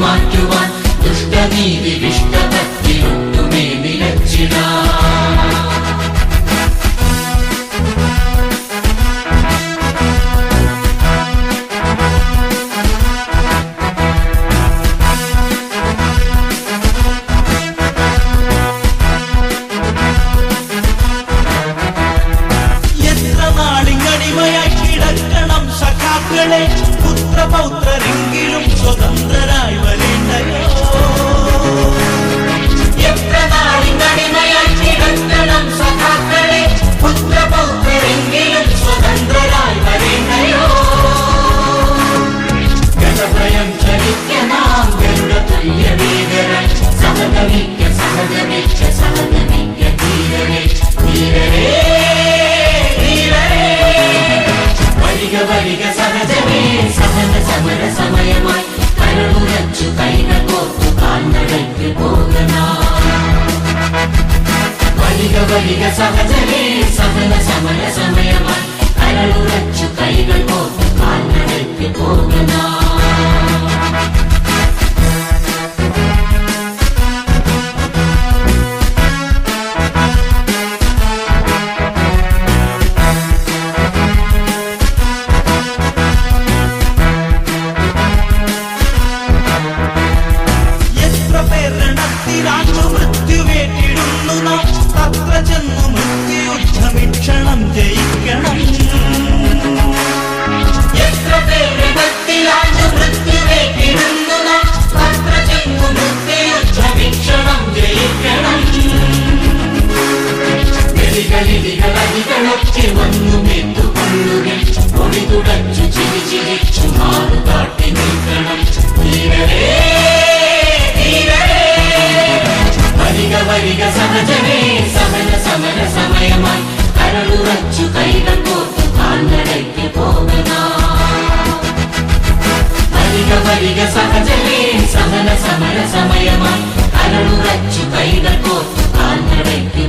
മാറ്റുവാൻ ദുഷ്ടനീതി വിഷ്ടഭക്തിയൊട്ടുമേ നിലച്ചിടാ. പുത്രപൗത്രരെങ്കിലും സ്വതന്ത്രരായി വരേണ്ടയോ? എത്ര നാളിനടിമയായി കിടക്കണം സഖാക്കളെ, പുത്രപൗത്രരെങ്കിലും സ്വതന്ത്രരായി വരേണ്ടയോ? ഗതഭയം ചലിക്കണം ഗംഗതുല്യ വീരരായി, സഹഗമിക്ക സഹഗമിക്ക സഹഗമിക്ക ധീരരേ ധീരരേ ധീരരേ. വരിക വരിക സഹജമേ സഹന സമര സമയമായി, കരളുറച്ചു കൈകൾ കോർത്തു കാൽനടയ്ക്ക് പോകണം. വരിക വരിക സഹജമേ സഹന സമര സമയമായി, കരളുറച്ചു കൈകൾ കോർത്തു കാൽനടയ്ക്ക് പോകണം. മൃത്യുവേറ്റിടുന്നു നാം, തത്ര ചെന്നു മൃത്യുയുദ്ധമിക്ഷണം ജയിക്കണം. എത്ര പേര് ഭക്തിയാഞ്ഞു മൃത്യുവേറ്റിടുന്നു നാം, തത്ര ചെന്നു മൃത്യുയുദ്ധമിക്ഷണം ജയിക്കണം. ഗലികളികളടികളൊക്കെ വന്നു മെത്തുകൊള്ളുകയും പൊടി തുടച്ചു ചിരി ചിരിച്ചു മാറു കാട്ടി നിൽക്കണം. ധീരരേ ധീരരേ. വരിക വരിക സഹജമേ സഹന സമര സമയമായി, കരളുറച്ചു കൈകൾ കോർത്തു കാൽനടയ്ക്ക് പോകണം. വരിക വരിക സഹജമേ സഹന സമര സമയമായി, കരളുറച്ചു കൈകൾ കോർത്തു കാൽനടയ്ക്ക്